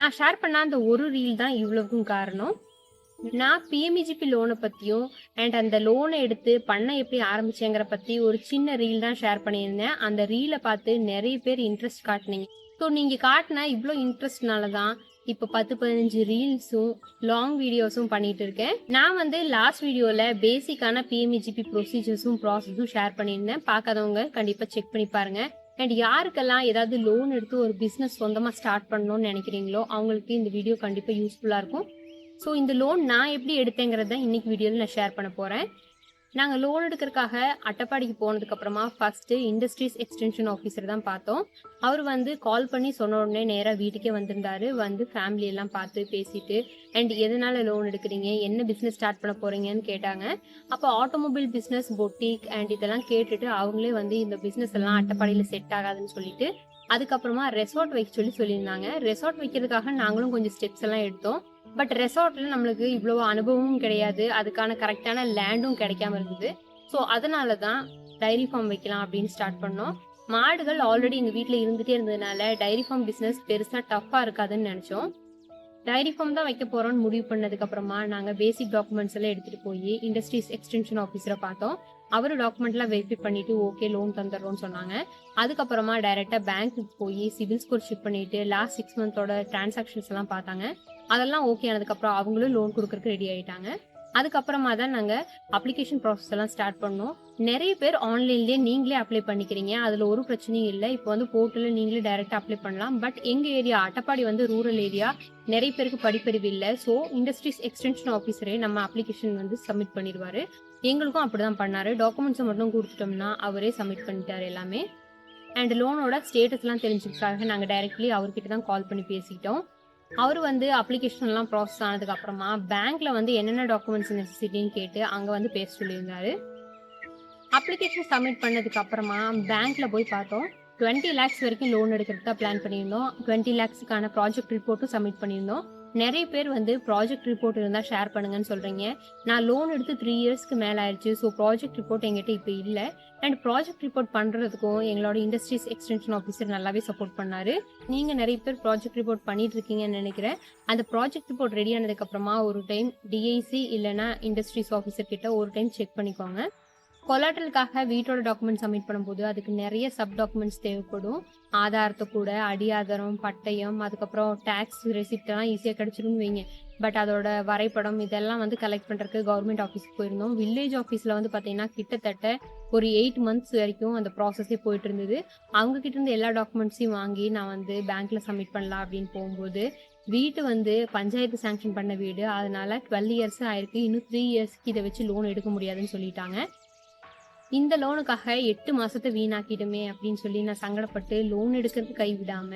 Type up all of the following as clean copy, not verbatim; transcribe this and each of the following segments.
நான் ஷேர் பண்ண அந்த ஒரு ரீல் தான் இவ்வளவுக்கும் காரணம். நான் பிஎம்இஜிபி லோனை பத்தியும் அண்ட் அந்த லோனை எடுத்து பண்ண எப்படி ஆரம்பிச்சேங்கிற பத்தி ஒரு சின்ன ரீல் தான் ஷேர் பண்ணியிருந்தேன். அந்த ரீலை பார்த்து நிறைய பேர் இன்ட்ரெஸ்ட் காட்டுனீங்க. ஸோ நீங்க காட்டின இவ்வளோ இன்ட்ரெஸ்ட்னால தான் இப்போ 10-15 ரீல்ஸும் லாங் வீடியோஸும் பண்ணிட்டு இருக்கேன். நான் வந்து லாஸ்ட் வீடியோல பேசிக்கான பிஎம்இஜிபி ப்ரொசீஜர்ஸும் ப்ராசஸும் ஷேர் பண்ணியிருந்தேன். பார்க்காதவங்க கண்டிப்பா செக் பண்ணி பாருங்க. அண்ட் யாருக்கெல்லாம் ஏதாவது லோன் எடுத்து ஒரு பிஸ்னஸ் சொந்தமாக ஸ்டார்ட் பண்ணணும்னு நினைக்கிறீங்களோ அவங்களுக்கு இந்த வீடியோ கண்டிப்பாக யூஸ்ஃபுல்லாக இருக்கும். ஸோ இந்த லோன் நான் எப்படி எடுத்தேங்கிறத இன்னைக்கு வீடியோவில் நான் ஷேர் பண்ண போகிறேன். நாங்கள் லோன் எடுக்கிறதுக்காக அட்டப்பாடிக்கு போனதுக்கப்புறமா ஃபஸ்ட்டு இண்டஸ்ட்ரீஸ் எக்ஸ்டென்ஷன் ஆஃபீஸர் தான் பார்த்தோம். அவர் வந்து கால் பண்ணி சொன்ன உடனே நேராக வீட்டுக்கே வந்திருந்தாரு. வந்து ஃபேமிலியெல்லாம் பார்த்து பேசிட்டு அண்ட் எதனால் லோன் எடுக்கிறீங்க, என்ன பிஸ்னஸ் ஸ்டார்ட் பண்ண போகிறீங்கன்னு கேட்டாங்க. அப்போ ஆட்டோமொபைல் பிஸ்னஸ், பொட்டிக் அண்ட் இதெல்லாம் கேட்டுட்டு அவங்களே வந்து இந்த பிஸ்னஸ் எல்லாம் அட்டப்பாடியில் செட் ஆகாதுன்னு சொல்லிட்டு அதுக்கப்புறமா ரெசார்ட் வைக்க சொல்லியிருந்தாங்க. ரெசார்ட் வைக்கிறதுக்காக நாங்களும் கொஞ்சம் ஸ்டெப்ஸ் எல்லாம் எடுத்தோம். பட் ரெசார்ட்ல நம்மளுக்கு இவ்வளவு அனுபவமும் கிடையாது, அதுக்கான கரெக்டான லேண்டும் கிடைக்காம இருந்தது. ஸோ அதனால தான் டைரி ஃபார்ம் வைக்கலாம் அப்படின்னு ஸ்டார்ட் பண்ணோம். மாடுகள் ஆல்ரெடி எங்கள் வீட்டில் இருந்துகிட்டே இருந்ததுனால டைரி ஃபார்ம் பிஸ்னஸ் பெருசாக டஃப்பாக இருக்காதுன்னு நினச்சோம். டைரி ஃபார்ம் தான் வைக்க போகிறோம்னு முடிவு பண்ணதுக்கு அப்புறமா நாங்கள் பேசிக் டாக்குமெண்ட்ஸ் எல்லாம் எடுத்துகிட்டு போய் இண்டஸ்ட்ரீஸ் எக்ஸ்டென்ஷன் ஆஃபீஸரை பார்த்தோம். அவர் டாக்குமெண்ட்லாம் வெரிஃபை பண்ணிட்டு ஓகே லோன் தந்துடுறோம்னு சொன்னாங்க. அதுக்கப்புறமா டைரெக்டாக பேங்க்குக்கு போய் சிவில் ஸ்கோர் செக் பண்ணிட்டு லாஸ்ட் 6 மந்தோட டிரான்சாக்ஷன்ஸ் எல்லாம் பார்த்தாங்க. அதெல்லாம் ஓகே ஆனதுக்கப்புறம் அவங்களும் லோன் கொடுக்கறதுக்கு ரெடி ஆகிட்டாங்க. அதுக்கப்புறமா தான் நாங்கள் அப்ளிகேஷன் ப்ராசஸ் எல்லாம் ஸ்டார்ட் பண்ணோம். நிறைய பேர் ஆன்லைன்லேயே நீங்களே அப்ளை பண்ணிக்கிறீங்க, அதில் ஒரு பிரச்சனையும் இல்லை. இப்போ வந்து போர்ட்டலில் நீங்களே டைரெக்டாக அப்ளை பண்ணலாம். பட் எங்கள் ஏரியா அட்டப்பாடி வந்து ரூரல் ஏரியா, நிறைய பேருக்கு படிப்பறிவு இல்லை. ஸோ இண்டஸ்ட்ரீஸ் எக்ஸ்டென்ஷன் ஆஃபீஸரே நம்ம அப்ளிகேஷன் வந்து சப்மிட் பண்ணிடுவார். எங்களுக்கும் அப்படி தான் பண்ணார். டாக்குமெண்ட்ஸை மட்டும் கொடுத்துட்டோம்னா அவரே சப்மிட் பண்ணிட்டார் எல்லாமே. அண்ட் லோனோட ஸ்டேட்டஸ்லாம் தெரிஞ்சுக்கிறதுக்காக நாங்கள் டைரெக்ட்லி அவர்கிட்ட தான் கால் பண்ணி பேசிக்கிட்டோம். அவர் வந்து அப்ளிகேஷன்லாம் ப்ராசஸ் ஆனதுக்கு அப்புறமா பேங்க்ல வந்து என்னென்ன டாக்குமெண்ட்ஸ் நெசசிட்டின்னு கேட்டு அங்கே வந்து பேச சொல்லியிருந்தாரு. அப்ளிகேஷன் சப்மிட் பண்ணதுக்கு அப்புறமா பேங்க்ல போய் பார்த்தோம். 20 lakhs வரைக்கும் லோன் எடுக்கிறதுக்கு பிளான் பண்ணியிருந்தோம். 20 lakhsக்கான ப்ராஜெக்ட் ரிப்போர்ட்டும் சப்மிட் பண்ணியிருந்தோம். நிறைய பேர் வந்து ப்ராஜெக்ட் ரிப்போர்ட் இருந்தால் ஷேர் பண்ணுங்கன்னு சொல்கிறீங்க. நான் லோன் எடுத்து 3 இயர்ஸ்க்கு மேலே ஆயிடுச்சு. ஸோ ப்ராஜெக்ட் ரிப்போர்ட் எங்கிட்ட இப்போ இல்லை. அண்ட் ப்ராஜெக்ட் ரிப்போர்ட் பண்ணுறதுக்கும் எங்களோட இண்டஸ்ட்ரீஸ் எக்ஸ்டென்ஷன் ஆஃபீஸர் நல்லாவே சப்போர்ட் பண்ணார். நீங்கள் நிறைய பேர் ப்ராஜெக்ட் ரிப்போர்ட் பண்ணிட்டு இருக்கீங்கன்னு நினைக்கிறேன். அந்த ப்ராஜெக்ட் ரிப்போர்ட் ரெடி ஆனதுக்கப்புறமா ஒரு டைம் டிஐசி இல்லைனா இண்டஸ்ட்ரீஸ் ஆஃபீஸர் கிட்ட ஒரு டைம் செக் பண்ணிக்கோங்க. கொலாட்ரலுக்காக வீட்டோட டாக்குமெண்ட் சப்மிட் பண்ணும்போது அதுக்கு நிறைய சப் டாக்குமெண்ட்ஸ் தேவைப்படும். ஆதாரத்தை கூட அடியாதாரம், பட்டயம், அதுக்கப்புறம் டேக்ஸ் ரெசிப்ட் எல்லாம் ஈஸியாக கிடைச்சிரும்னு வைங்க. பட் அதோட வரைபடம் இதெல்லாம் வந்து கலெக்ட் பண்ணுறதுக்கு கவர்மெண்ட் ஆஃபீஸுக்கு போயிருந்தோம். வில்லேஜ் ஆஃபீஸில் வந்து பார்த்தீங்கன்னா கிட்டத்தட்ட ஒரு 8 months வரைக்கும் அந்த ப்ராசஸே போயிட்டு இருந்தது. அவங்க கிட்ட இருந்து எல்லா டாக்குமெண்ட்ஸையும் வாங்கி நான் வந்து பேங்க்ல சப்மிட் பண்ணலாம் அப்படின்னு போகும்போது வீட்டு வந்து பஞ்சாயத்து சாங்ஷன் பண்ண வீடு, அதனால 12 years ஆயிருக்கு. இன்னும் 3 yearsக்கு இதை வச்சு லோன் எடுக்க முடியாதுன்னு சொல்லிட்டாங்க. இந்த லோனுக்காக 8 மாசத்தை வீணாக்கிடுமே அப்படின்னு சொல்லி நான் சங்கடப்பட்டு லோன் எடுக்கிறது கைவிடாம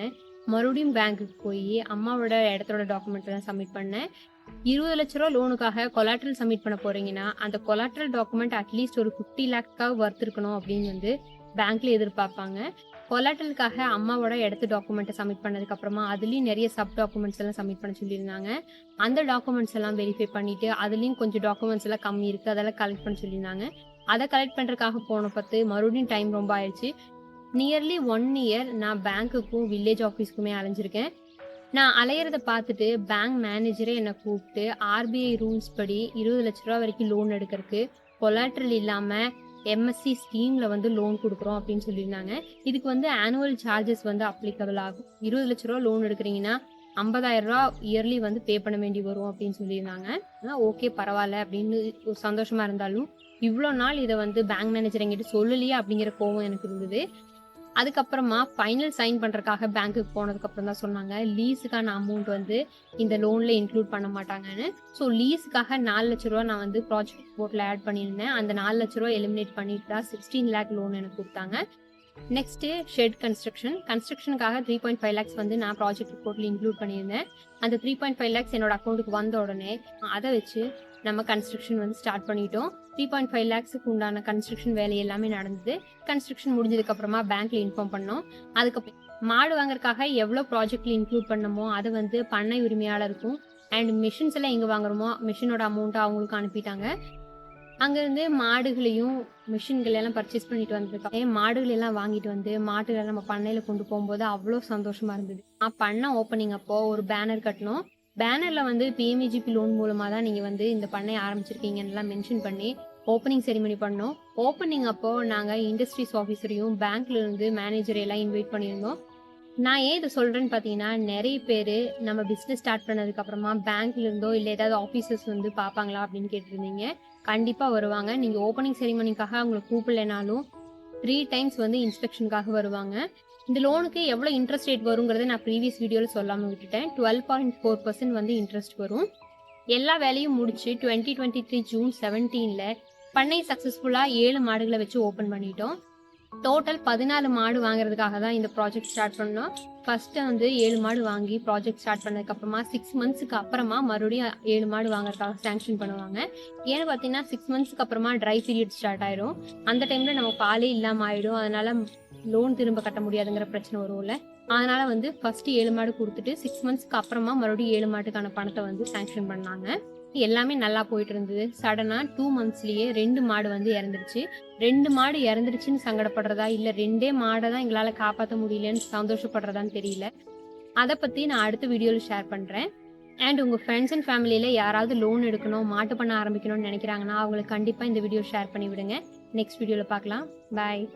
மறுபடியும் பேங்க்குக்கு போய் அம்மாவோட இடத்தோட டாக்குமெண்ட் தான் சப்மிட் பண்ணேன். 20 லட்ச ரூபா லோனுக்காக கொலாட்ரல் சப்மிட் பண்ண போறீங்கன்னா அந்த கொலாட்ரல் டாக்குமெண்ட் அட்லீஸ்ட் ஒரு 50 lakhsக்காக ஒர்த் இருக்கணும் அப்படின்னு வந்து பேங்க்ல எதிர்பார்ப்பாங்க. கொலாட்ரலுக்காக அம்மாவோட இடத்து டாக்குமெண்ட்டை சப்மிட் பண்ணதுக்கு அப்புறமா அதுலயும் நிறைய சப் டாக்குமெண்ட்ஸ் எல்லாம் சப்மிட் பண்ண சொல்லியிருந்தாங்க. அந்த டாக்குமெண்ட்ஸ் எல்லாம் வெரிஃபை பண்ணிட்டு அதுலயும் கொஞ்சம் டாக்குமெண்ட்ஸ் எல்லாம் கம்மி இருக்கு, அதெல்லாம் கலெக்ட் பண்ண சொல்லியிருந்தாங்க. அதை கலெக்ட் பண்றதுக்காக போன பார்த்து மறுபடியும் டைம் ரொம்ப ஆயிடுச்சு. நியர்லி 1 year நான் பேங்க்குக்கும் வில்லேஜ் ஆஃபீஸ்க்குமே அலைஞ்சிருக்கேன். நான் அலையிறத பார்த்துட்டு பேங்க் மேனேஜரே என்னை கூப்பிட்டு ஆர்பிஐ ரூல்ஸ் படி 20 லட்ச ரூபா வரைக்கும் லோன் எடுக்கிறதுக்கு கொலாட்ரல் இல்லாம எம்எஸ்சி ஸ்கீம்ல வந்து லோன் கொடுக்குறோம் அப்படின்னு சொல்லியிருந்தாங்க. இதுக்கு வந்து ஆனுவல் சார்ஜஸ் வந்து அப்ளிகபிள் ஆகும். 20 லட்ச ரூபா லோன் எடுக்கிறீங்கன்னா 50,000 ரூபா இயர்லி வந்து பே பண்ண வேண்டி வரும் அப்படின்னு சொல்லியிருந்தாங்க. ஓகே பரவாயில்ல அப்படின்னு ஒரு சந்தோஷமா இருந்தாலும் இவ்வளோ நாள் இதை வந்து பேங்க் மேனேஜர் எங்கிட்ட சொல்லலையே அப்படிங்கிற கோவம் எனக்கு இருந்தது. அதுக்கப்புறமா ஃபைனல் சைன் பண்ணுறதுக்காக பேங்க்குக்கு போனதுக்கு அப்புறம் தான் சொன்னாங்க லீஸுக்கான அமௌண்ட் வந்து இந்த லோனில் இன்க்ளூட் பண்ண மாட்டாங்கன்னு. ஸோ லீஸுக்காக 4 லட்ச ரூபா நான் வந்து ப்ராஜெக்ட் ரிப்போர்ட்டில் ஆட் பண்ணியிருந்தேன். அந்த 4 லட்ச ரூபா எலிமினேட் பண்ணிட்டு தான் 16 lakh லோன் எனக்கு கொடுத்தாங்க. நெக்ஸ்ட்டு ஷெட் கன்ஸ்ட்ரக்ஷனுக்காக 3.5 lakhs வந்து நான் ப்ராஜெக்ட் ரிப்போர்ட்டில் இன்க்ளூட் பண்ணியிருந்தேன். அந்த 3.5 lakhs என்னோட அக்கௌண்ட்டுக்கு வந்த உடனே அதை வச்சு நம்ம கன்ஸ்ட்ரக்ஷன் வந்து ஸ்டார்ட் பண்ணிட்டோம். 3.5 lakhsக்கு உண்டான கன்ஸ்ட்ரக்ஷன் வேலை எல்லாமே நடந்தது. கன்ஸ்ட்ரக்ஷன் முடிஞ்சதுக்கு அப்புறமா பேங்க்ல இன்ஃபார்ம் பண்ணோம். அதுக்கப்புறம் மாடு வாங்குறதுக்காக எவ்வளோ ப்ராஜெக்ட்ல இன்க்ளூட் பண்ணமோ அதை வந்து பண்ணை உரிமையாளருக்கும் அண்ட் மிஷின்ஸ் எல்லாம் எங்கே வாங்குறோமோ மிஷினோட அமௌண்ட்டை அவங்களுக்கு அனுப்பிட்டாங்க. அங்கேருந்து மாடுகளையும் மிஷின்கள் எல்லாம் பர்ச்சேஸ் பண்ணிட்டு வந்திருக்கேன். மாடுகள் எல்லாம் வாங்கிட்டு வந்து மாடுகளை நம்ம பண்ணையில் கொண்டு போகும்போது அவ்வளோ சந்தோஷமா இருந்தது. பண்ணை ஓப்பனிங் அப்போ ஒரு பேனர் கட்டணும். பேனரில் வந்து பிஎம்இஜிபி லோன் மூலமாக தான் நீங்கள் வந்து இந்த பண்ணை ஆரம்பிச்சிருக்கீங்கன்னெலாம் மென்ஷன் பண்ணி ஓப்பனிங் செரிமனி பண்ணோம். ஓப்பனிங் அப்போ நாங்கள் இண்டஸ்ட்ரீஸ் ஆஃபீஸரையும் பேங்க்ல இருந்து மேனேஜர் எல்லாம் இன்வைட் பண்ணியிருந்தோம். நான் ஏன் இதை சொல்கிறேன்னு பார்த்தீங்கன்னா, நிறைய பேர் நம்ம பிஸ்னஸ் ஸ்டார்ட் பண்ணதுக்கப்புறமா பேங்க்ல இருந்தோ இல்லை ஏதாவது ஆஃபீஸர்ஸ் வந்து பார்ப்பாங்களா அப்படின்னு கேட்டிருந்தீங்க. கண்டிப்பாக வருவாங்க. நீங்கள் ஓப்பனிங் செரிமனிக்காக அவங்களை கூப்பிடலைனாலும் 3 டைம்ஸ் வந்து இன்ஸ்பெக்ஷனுக்காக வருவாங்க. இந்த லோனுக்கு எவ்வளோ இன்ட்ரெஸ்ட் ரேட் வருங்கிறத நான் ப்ரீவியஸ் வீடியோவில் சொல்லாமல் விட்டுட்டேன். 12.4% வந்து இன்ட்ரெஸ்ட் வரும். எல்லா வேலையும் முடிச்சு 2023 ஜூன் 17ல் பண்ணை சக்ஸஸ்ஃபுல்லாக 7 மாடுகளை வச்சு ஓப்பன் பண்ணிட்டோம். டோட்டல் 14 மாடு வாங்குறதுக்காக தான் இந்த ப்ராஜெக்ட் ஸ்டார்ட் பண்ணோம். ஃபர்ஸ்ட்டு வந்து 7 மாடு வாங்கி ப்ராஜெக்ட் ஸ்டார்ட் பண்ணதுக்கப்புறமா 6 மந்த்ஸுக்கு அப்புறமா மறுபடியும் 7 மாடு வாங்குறதுக்காக சேங்ஷன் பண்ணுவாங்க. ஏன்னு பார்த்தீங்கன்னா 6 மந்த்ஸ்க்கு அப்புறமா ட்ரை பீரியட் ஸ்டார்ட் ஆயிடும். அந்த டைமில் நம்ம பாலே இல்லாமல் ஆயிடும். அதனால லோன் திரும்ப கட்ட முடியாதுங்கிற பிரச்சனை வரும்ல. அதனால வந்து ஃபர்ஸ்ட் 7 மாடு கொடுத்துட்டு 6 மந்த்ஸ்க்கு அப்புறமா மறுபடியும் 7 மாட்டுக்கான பணத்தை வந்து சேங்ஷன் பண்ணாங்க. எல்லாமே நல்லா போயிட்டு இருந்தது. சடனா 2 மந்த்ஸ்லயே 2 மாடு வந்து இறந்துருச்சு. 2 மாடு இறந்துருச்சுன்னு சங்கடப்படுறதா இல்ல 2 மாடை தான் எங்களால காப்பாற்ற முடியலன்னு சந்தோஷப்படுறதான்னு தெரியல. அதை பத்தி நான் அடுத்த வீடியோல ஷேர் பண்றேன். அண்ட் உங்க ஃப்ரெண்ட்ஸ் அண்ட் ஃபேமிலியில யாராவது லோன் எடுக்கணும், மாட்டு பண்ண ஆரம்பிக்கணும்னு நினைக்கிறாங்கன்னா அவங்களுக்கு கண்டிப்பா இந்த வீடியோ ஷேர் பண்ணி விடுங்க. நெக்ஸ்ட் வீடியோல பார்க்கலாம். பாய்.